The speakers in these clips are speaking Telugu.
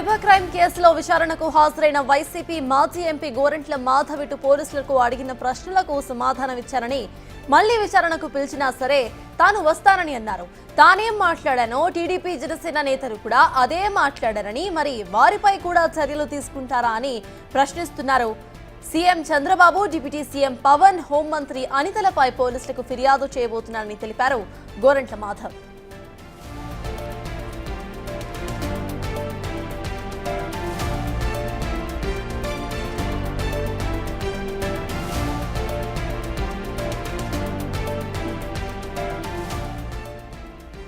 సైబర్ క్రైమ్ కేసులో విచారణకు హాజరైన వైసీపీ మాజీ ఎంపీ గోరంట్ల మాధవ్ ఇటు పోలీసులకు అడిగిన ప్రశ్నలకు సమాధానమిచ్చారని, మళ్లీ విచారణకు పిలిచినా సరే తాను వస్తానని అన్నారు. తానేం మాట్లాడానో టీడీపీ జనసేన నేతలు కూడా అదే మాట్లాడారని, మరి వారిపై కూడా చర్యలు తీసుకుంటారా అని ప్రశ్నిస్తున్నారు. CM Chandrababu, deputy CM Pawan, హోంమంత్రి అనితలపై పోలీసులకు ఫిర్యాదు చేయబోతున్నారని తెలిపారు గోరంట్ల మాధవ్.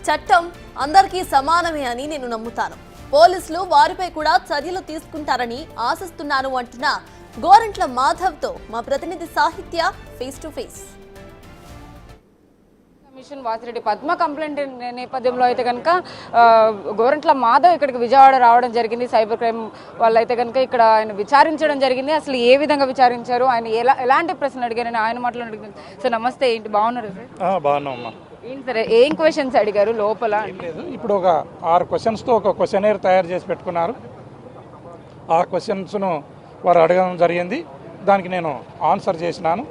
చట్టం అందరికీ సమానమే అని నేను నమ్ముతాను. పోలీసులు వారిపై కూడా చర్యలు తీసుకుంటారని ఆశిస్తున్నాను అంటున్న గోరంట్ల మాధవ్తో మా ప్రతినిధి సాహిత్య face to face. Commission Vasireddy Padma complaint నేపథ్యంలో అయితే కనుక గోరంట్ల మాధవ్ ఇక్కడికి విజయవాడ రావడం జరిగింది. సైబర్ క్రైమ్ వాళ్ళు అయితే కనుక ఇక్కడ ఆయన విచారించడం జరిగింది. అసలు ఏ విధంగా విచారించారు, ఆయన ఎలాంటి ప్రశ్నలు అడిగారని ఆయన మాట్లాడుతుంది. సార్ నమస్తే, ఏంటి బాగున్నారు సార్? బాగున్నామ్మా. ఏంటి సరే ఏం క్వశ్చన్స్ అడిగారు లోపల? లేదు, ఇప్పుడు ఒక 6 క్వశ్చన్స్తో ఒక క్వశ్చనేర్ తయారు చేసి పెట్టుకున్నారు. ఆ క్వశ్చన్స్ను వారు అడగడం జరిగింది. దానికి నేను ఆన్సర్ చేసినాను.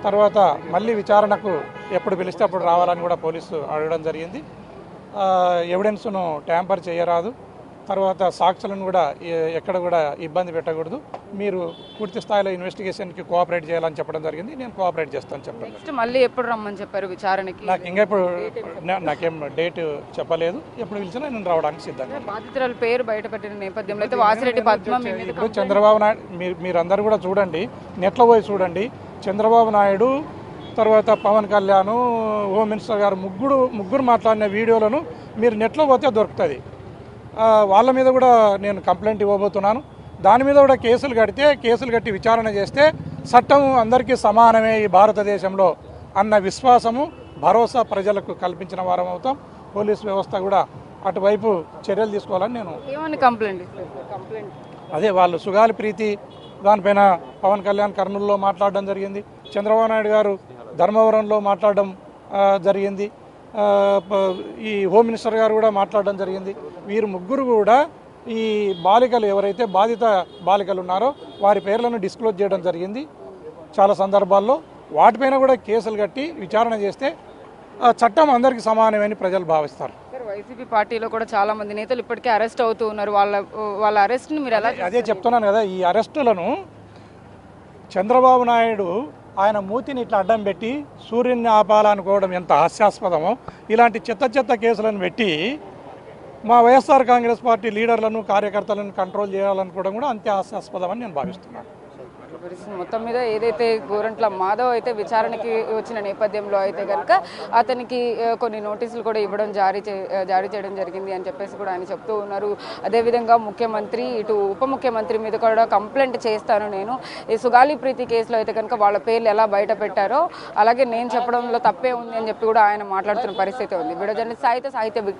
తర్వాత మళ్ళీ విచారణకు ఎప్పుడు పిలిస్తే అప్పుడు రావాలని కూడా పోలీసు అడగడం జరిగింది. ఎవిడెన్స్ను ట్యాంపర్ చేయరాదు, తర్వాత సాక్షులను కూడా ఎక్కడ కూడా ఇబ్బంది పెట్టకూడదు, మీరు పూర్తి స్థాయిలో ఇన్వెస్టిగేషన్కి కోఆపరేట్ చేయాలని చెప్పడం జరిగింది. నేను కోఆపరేట్ చేస్తాను చెప్పడం. నెక్స్ట్ మళ్ళీ ఎప్పుడు రమ్మని చెప్పారు విచారణకి? నాకు ఇంకా ఇప్పుడు నాకేం డేట్ చెప్పలేదు. ఎప్పుడు పిలిచినా నేను రావడానికి సిద్ధంగా. బాధితురాల పేరు బయటపెట్టిన నేపథ్యంలో అయితే వాసిరెడ్డి పద్మ ఇప్పుడు చంద్రబాబు నాయుడు మీరందరూ కూడా చూడండి, నెట్లో పోయి చూడండి. చంద్రబాబు నాయుడు, తర్వాత పవన్ కళ్యాణ్, హోమ్ మినిస్టర్ గారు ముగ్గురు మాట్లాడిన వీడియోలను మీరు నెట్లో పోతే దొరుకుతుంది. వాళ్ళ మీద కూడా నేను కంప్లైంట్ ఇవ్వబోతున్నాను. దాని మీద కూడా కేసులు కట్టి విచారణ చేస్తే చట్టం అందరికీ సమానమే ఈ భారతదేశంలో అన్న విశ్వాసము, భరోసా ప్రజలకు కల్పించిన వారం అవుతాం. పోలీస్ వ్యవస్థ కూడా అటువైపు చర్యలు తీసుకోవాలని నేను కంప్లైంట్ అదే వాళ్ళు సుగాలి ప్రీతి దానిపైన పవన్ కళ్యాణ్ కర్నూలులో మాట్లాడడం జరిగింది. చంద్రబాబు నాయుడు గారు ధర్మవరంలో మాట్లాడడం జరిగింది. ఈ హోమ్ మినిస్టర్ గారు కూడా మాట్లాడడం జరిగింది. వీరు ముగ్గురు కూడా ఈ బాలికలు ఎవరైతే బాధిత బాలికలు ఉన్నారో వారి పేర్లను డిస్క్లోజ్ చేయడం జరిగింది చాలా సందర్భాల్లో. వాటిపైన కూడా కేసులు కట్టి విచారణ చేస్తే చట్టం అందరికీ సమానమని ప్రజలు భావిస్తారు. వైసీపీ పార్టీలో కూడా చాలా మంది నేతలు ఇప్పటికే అరెస్ట్ అవుతూ ఉన్నారు. వాళ్ళ అరెస్ట్ని మీరు ఎలా? అదే చెప్తున్నాను కదా, ఈ అరెస్టులను చంద్రబాబు నాయుడు ఆయన మూతిని ఇట్లా అడ్డం పెట్టి సూర్యుని ఆపాలనుకోవడం ఎంత హాస్యాస్పదమో, ఇలాంటి చెత్త కేసులను పెట్టి మా వైఎస్ఆర్ కాంగ్రెస్ పార్టీ లీడర్లను, కార్యకర్తలను కంట్రోల్ చేయాలనుకోవడం కూడా అంతే హాస్యాస్పదం అని నేను భావిస్తున్నాను. మొత్తం మీద ఏదైతే గోరంట్ల మాధవ్ అయితే విచారణకి వచ్చిన నేపథ్యంలో అయితే కనుక అతనికి కొన్ని నోటీసులు కూడా ఇవ్వడం జారీ చేయడం జరిగింది అని చెప్పేసి కూడా ఆయన చెప్తూ ఉన్నారు. అదేవిధంగా ముఖ్యమంత్రి, ఇటు ఉప ముఖ్యమంత్రి మీద కూడా కంప్లైంట్ చేస్తాను నేను. ఈ సుగాలి ప్రీతి కేసులో అయితే కనుక వాళ్ళ పేర్లు ఎలా బయట పెట్టారో అలాగే నేను చెప్పడంలో తప్పే ఉంది అని చెప్పి కూడా ఆయన మాట్లాడుతున్న పరిస్థితి ఉంది. వీడియో జర్నలిస్ట్ సాహిత్య